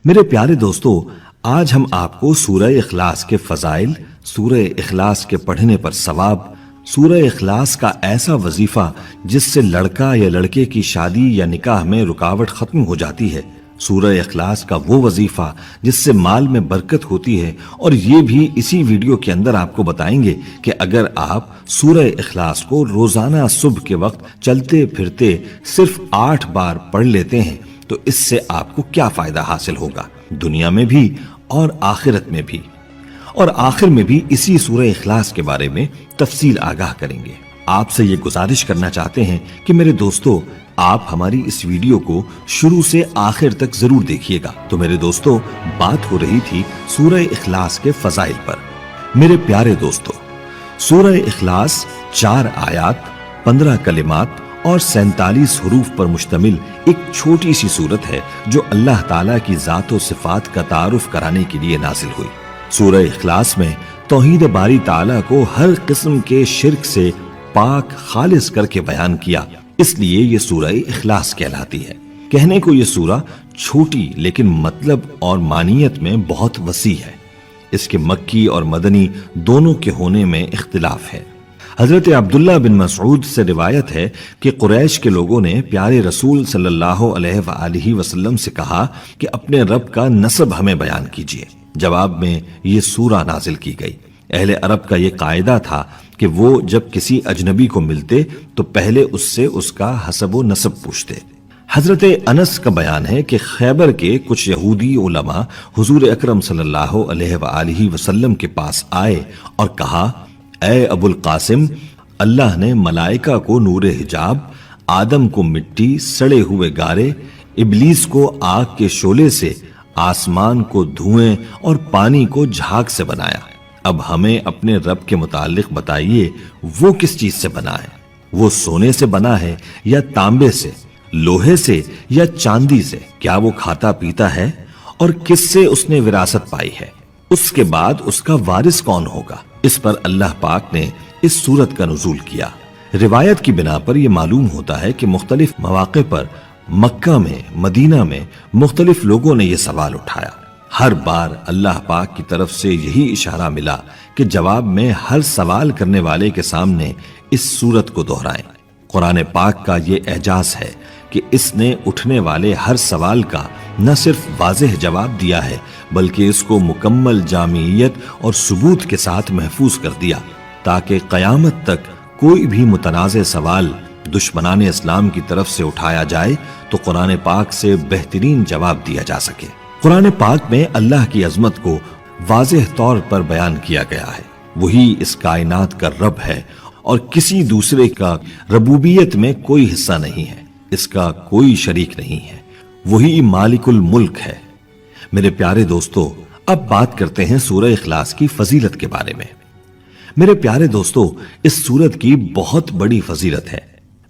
میرے پیارے دوستو، آج ہم آپ کو سورہ اخلاص کے فضائل، سورہ اخلاص کے پڑھنے پر ثواب، سورہ اخلاص کا ایسا وظیفہ جس سے لڑکا یا لڑکے کی شادی یا نکاح میں رکاوٹ ختم ہو جاتی ہے، سورہ اخلاص کا وہ وظیفہ جس سے مال میں برکت ہوتی ہے، اور یہ بھی اسی ویڈیو کے اندر آپ کو بتائیں گے کہ اگر آپ سورہ اخلاص کو روزانہ صبح کے وقت چلتے پھرتے صرف 8 بار پڑھ لیتے ہیں تو اس سے آپ کو کیا فائدہ حاصل ہوگا، دنیا میں بھی اور آخرت میں بھی۔ اور آخر میں بھی اسی سورہ اخلاص کے بارے میں تفصیل آگاہ کریں گے۔ آپ سے یہ گزارش کرنا چاہتے ہیں کہ میرے دوستو، آپ ہماری اس ویڈیو کو شروع سے آخر تک ضرور دیکھیے گا۔ تو میرے دوستو، بات ہو رہی تھی سورہ اخلاص کے فضائل پر۔ میرے پیارے دوستو، سورہ اخلاص 4 آیات، 15 کلمات اور 47 حروف پر مشتمل ایک چھوٹی سی سورت ہے جو اللہ تعالیٰ کی ذات و صفات کا تعارف کرانے کے لیے نازل ہوئی۔ سورہ اخلاص میں توحید باری تعالیٰ کو ہر قسم کے شرک سے پاک خالص کر کے بیان کیا، اس لیے یہ سورہ اخلاص کہلاتی ہے۔ کہنے کو یہ سورہ چھوٹی لیکن مطلب اور معنیت میں بہت وسیع ہے۔ اس کے مکی اور مدنی دونوں کے ہونے میں اختلاف ہے۔ حضرت عبداللہ بن مسعود سے روایت ہے کہ قریش کے لوگوں نے پیارے رسول صلی اللہ علیہ وآلہ وسلم سے کہا کہ اپنے رب کا نسب ہمیں بیان کیجیے۔ جواب میں یہ سورہ نازل کی گئی۔ اہل عرب کا یہ قاعدہ تھا کہ وہ جب کسی اجنبی کو ملتے تو پہلے اس سے اس کا حسب و نسب پوچھتے۔ حضرت انس کا بیان ہے کہ خیبر کے کچھ یہودی علماء حضور اکرم صلی اللہ علیہ وآلہ وسلم کے پاس آئے اور کہا، اے ابو القاسم، اللہ نے ملائکہ کو نور حجاب، آدم کو مٹی، سڑے ہوئے گارے، ابلیس کو آگ کے شعلے سے، آسمان کو دھوئیں اور پانی کو جھاگ سے بنایا۔ اب ہمیں اپنے رب کے متعلق بتائیے، وہ کس چیز سے بنا ہے؟ وہ سونے سے بنا ہے یا تانبے سے، لوہے سے یا چاندی سے؟ کیا وہ کھاتا پیتا ہے؟ اور کس سے اس نے وراثت پائی ہے؟ اس کے بعد اس کا وارث کون ہوگا؟ اس پر اللہ پاک نے اس سورت کا نزول کیا۔ روایت کی بنا پر یہ معلوم ہوتا ہے کہ مختلف مواقع پر مکہ میں، مدینہ میں مختلف لوگوں نے یہ سوال اٹھایا۔ ہر بار اللہ پاک کی طرف سے یہی اشارہ ملا کہ جواب میں ہر سوال کرنے والے کے سامنے اس سورت کو دہرائیں۔ قرآن پاک کا یہ اعجاز ہے کہ اس نے اٹھنے والے ہر سوال کا نہ صرف واضح جواب دیا ہے بلکہ اس کو مکمل جامعیت اور ثبوت کے ساتھ محفوظ کر دیا تاکہ قیامت تک کوئی بھی متنازع سوال دشمنان اسلام کی طرف سے اٹھایا جائے تو قرآن پاک سے بہترین جواب دیا جا سکے۔ قرآن پاک میں اللہ کی عظمت کو واضح طور پر بیان کیا گیا ہے۔ وہی اس کائنات کا رب ہے اور کسی دوسرے کا ربوبیت میں کوئی حصہ نہیں ہے، اس کا کوئی شریک نہیں ہے، وہی مالک الملک ہے۔ میرے پیارے دوستو، اب بات کرتے ہیں سورہ اخلاص کی فضیلت کے بارے میں۔ میرے پیارے دوستو، اس سورت کی بہت بڑی فضیلت ہے۔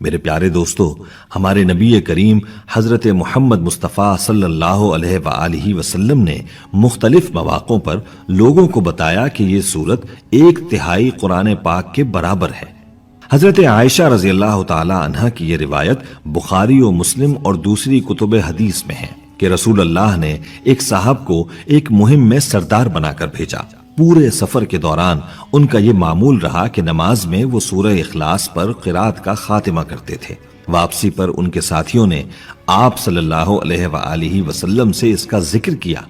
میرے پیارے دوستو، ہمارے نبی کریم حضرت محمد مصطفیٰ صلی اللہ علیہ وآلہ وسلم نے مختلف مواقعوں پر لوگوں کو بتایا کہ یہ سورت 1/3 قرآن پاک کے برابر ہے۔ حضرت عائشہ رضی اللہ تعالی عنہ کی یہ روایت بخاری و مسلم اور دوسری کتب حدیث میں ہے کہ رسول اللہ نے ایک صاحب کو ایک مہم میں سردار بنا کر بھیجا۔ پورے سفر کے دوران ان کا یہ معمول رہا کہ نماز میں وہ سورہ اخلاص پر قرات کا خاتمہ کرتے تھے۔ واپسی پر ان کے ساتھیوں نے آپ صلی اللہ علیہ وآلہ وسلم سے اس کا ذکر کیا۔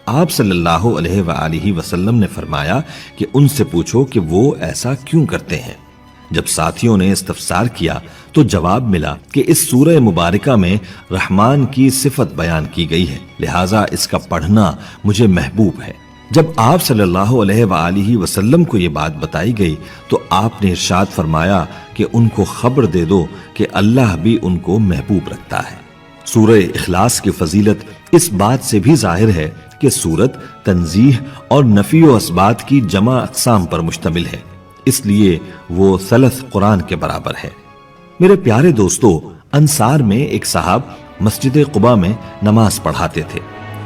آپ صلی اللہ علیہ وآلہ وسلم نے فرمایا کہ ان سے پوچھو کہ وہ ایسا کیوں کرتے ہیں۔ جب ساتھیوں نے استفسار کیا تو جواب ملا کہ اس سورہ مبارکہ میں رحمان کی صفت بیان کی گئی ہے، لہٰذا اس کا پڑھنا مجھے محبوب ہے۔ جب آپ صلی اللہ علیہ وآلہ وسلم کو یہ بات بتائی گئی تو آپ نے ارشاد فرمایا کہ ان کو خبر دے دو کہ اللہ بھی ان کو محبوب رکھتا ہے۔ سورہ اخلاص کی فضیلت اس بات سے بھی ظاہر ہے کہ سورت تنزیہ اور نفی و اثبات کی جمع اقسام پر مشتمل ہے، اس لیے وہ ثلث قرآن کے برابر ہے۔ میرے پیارے دوستو، انصار میں ایک صاحب مسجد قباء میں نماز پڑھاتے تھے۔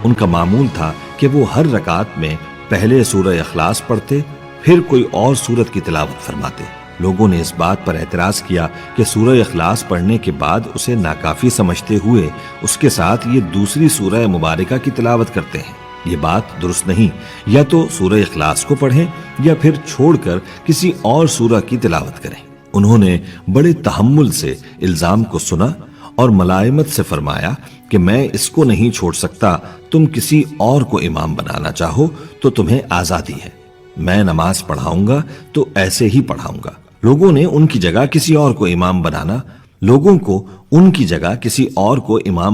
ان کا معمول تھا کہ وہ ہر رکعت میں پہلے سورہ اخلاص پڑھتے، پھر کوئی اور سورت کی تلاوت فرماتے۔ लोगों ने इस बात पर एतराज किया कि सूरह इखलास पढ़ने के बाद उसे नाकाफी समझते हुए उसके साथ ये दूसरी सूरह मुबारका की तिलावत करते हैं। ये बात दुरुस्त नहीं, या तो सूरह इखलास को पढ़ें या फिर छोड़कर किसी और सूरह की तिलावत करें। उन्होंने बड़े तहम्मुल से इल्जाम को सुना और मलाइमत से फरमाया कि मैं इसको नहीं छोड़ सकता, तुम किसी और को इमाम बनाना चाहो तो तुम्हें आजादी है, मैं नमाज पढ़ाऊंगा तो ऐसे ही पढ़ाऊंगा। लोगों ने उनकी जगह किसी और को इमाम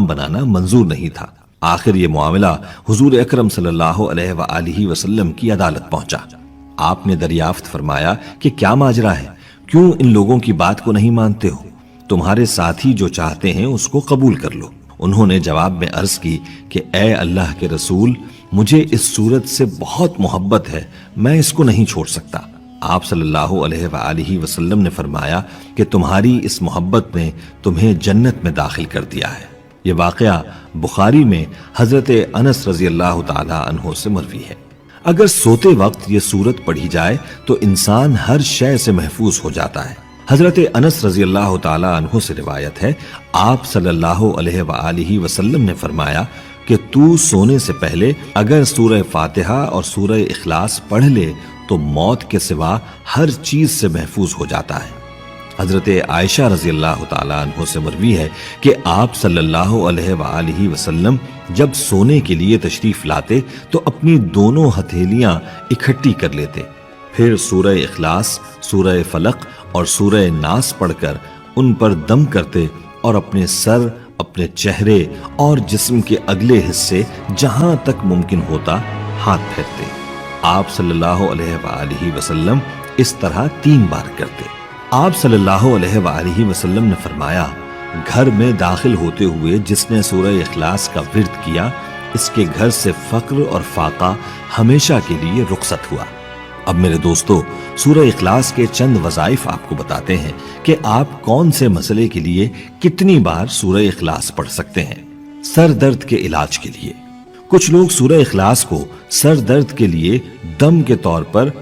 बनाना मंजूर नहीं था। आखिर ये मामला हुजूर अकरम सल्लल्लाहु अलैहि वसल्लम की अदालत पहुंचा। आपने दरियाफ्त फरमाया कि क्या माजरा है, क्यों इन लोगों की बात को नहीं मानते हो? तुम्हारे साथी जो चाहते हैं उसको कबूल कर लो। उन्होंने जवाब में अर्ज की कि ए अल्लाह के रसूल, मुझे इस सूरत से बहुत मोहब्बत है, मैं इसको नहीं छोड़ सकता। आप सल्लल्लाहु अलैहि वसल्लम ने फरमाया कि तुम्हारी इस मोहब्बत ने तुम्हें जन्नत में दाखिल कर दिया है। ये वाकया बुखारी में हजरत अनस रजी अल्लाह ताला अन्हो से मरवी है। अगर सोते वक्त ये सूरत पढ़ी जाए तो इंसान हर शय से महफूज हो जाता है। हजरत अनस रजी अल्लाह ताला अन्हो से रिवायत है, आप सल्लल्लाहु अलैहि वसल्लम ने फरमाया कि तू सोने से पहले अगर सूरह फातिहा और सूरह इखलास पढ़ ले तो मौत के सिवा हर चीज से महफूज हो जाता है। हजरत आयशा रजी अल्लाह ताला अन्हो से मरवी है कि आप सल्लल्लाहु अलैहि वसल्लम जब सोने के लिए तशरीफ लाते तो अपनी दोनों हथेलियां इकट्ठी कर लेते, फिर सूरह इखलास, सूरह फलक और सूरह नास पढ़कर उन पर दम करते और अपने सर, अपने चेहरे और जिस्म के अगले हिस्से जहां तक मुमकिन होता हाथ फेरते। आप सल्लल्लाहु अलैहि वसल्लम इस तरह 3 बार करते। आप सल्लल्लाहु अलैहि वसल्लम ने फरमाया, घर में दाखिल होते हुए जिसने सूरह इखलास का विर्द किया, इसके घर से फक्र और फाका हमेशा के लिए रुखसत हुआ। अब मेरे दोस्तों, सूरह इखलास के चंद वज़ाइफ आपको बताते हैं कि आप कौन से मसले के लिए कितनी बार सूरह इखलास पढ़ सकते हैं। सर दर्द के इलाज के लिए कुछ लोग सूरह इखलास को सर दर्द के लिए दम के तौर पर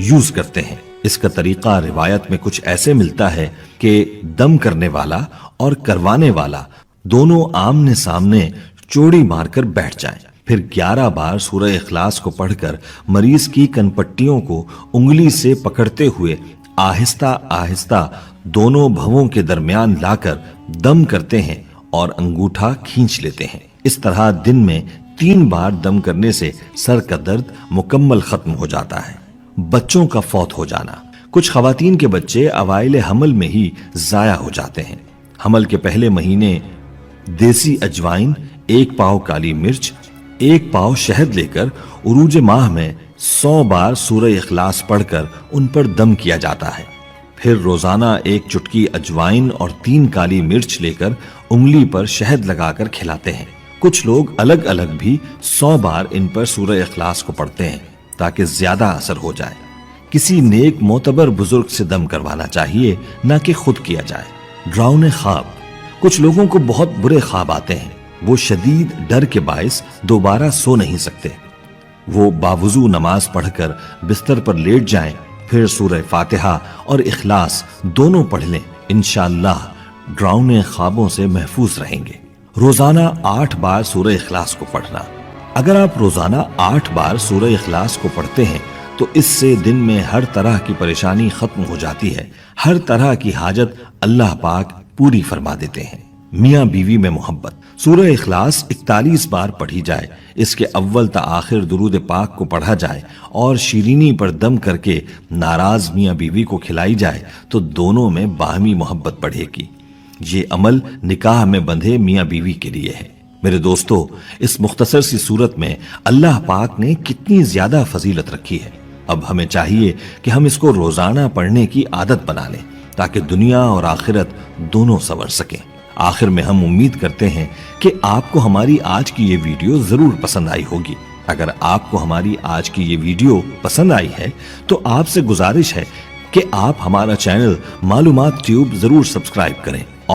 यूज करते हैं। इसका तरीका रिवायत में कुछ ऐसे मिलता है कि दम करने वाला और करवाने वाला दोनों आमने सामने चोड़ी मारकर बैठ जाएं, फिर 11 बार सूरह इखलास को पढ़कर मरीज की कनपट्टियों को उंगली से पकड़ते हुए आहिस्ता आहिस्ता दोनों भवों के दरमियान लाकर दम करते हैं और अंगूठा खींच लेते हैं। इस तरह दिन में 3 बार दम करने से सर का दर्द मुकम्मल खत्म हो जाता है। बच्चों का फौत हो जाना, कुछ खवातीन के बच्चे अवाइल हमल में ही जाया हो जाते हैं। हमल के पहले महीने देसी अजवाइन, 1 पाव काली मिर्च, 1 पाव शहद लेकर उरूज माह में 100 बार सूरह इखलास पढ़कर उन पर दम किया जाता है। फिर रोजाना 1 चुटकी अजवाइन और 3 काली मिर्च लेकर उंगली पर शहद लगाकर खिलाते हैं। कुछ लोग अलग अलग भी 100 बार इन पर सूरह इखलास को पढ़ते हैं ताकि ज्यादा असर हो जाए। किसी नेक मोतबर बुजुर्ग से दम करवाना चाहिए, ना कि खुद किया जाए। डरावने ख्वाब, कुछ लोगों को बहुत बुरे ख्वाब आते हैं। वो शदीद डर के बायस दोबारा सो नहीं सकते। वो बावुजू नमाज पढ़कर बिस्तर पर लेट जाएं, फिर सूरह फातिहा और इखलास दोनों पढ़ लें। इंशाअल्लाह डरावने ख्वाबों से महफूज रहेंगे। रोजाना 8 बार सूरह इखलास को पढ़ना, अगर आप रोजाना 8 बार सूरह इखलास को पढ़ते हैं तो इससे दिन में हर तरह की परेशानी खत्म हो जाती है। हर तरह की हाजत अल्लाह पाक पूरी फरमा देते हैं। मियाँ बीवी में मोहब्बत, सूरह इखलास 41 बार पढ़ी जाए, इसके अव्वल ता आखिर दुरूद पाक को पढ़ा जाए और शीरीनी पर दम करके नाराज मियाँ बीवी को खिलाई जाए तो दोनों में बाहमी मोहब्बत बढ़ेगी। ये अमल निकाह में बंधे मियाँ बीवी के लिए है। मेरे दोस्तों, इस मुख्तसर सी सूरत में अल्लाह पाक ने कितनी ज्यादा फजीलत रखी है। अब हमें चाहिए कि हम इसको रोजाना पढ़ने की आदत बना लें ताकि दुनिया और आखिरत दोनों संवर सकें। आखिर में हम उम्मीद करते हैं कि आपको हमारी आज की ये वीडियो जरूर पसंद आई होगी। अगर आपको हमारी आज की ये वीडियो पसंद आई है तो आपसे गुजारिश है कि आप हमारा चैनल मालूमात ट्यूब जरूर सब्सक्राइब करें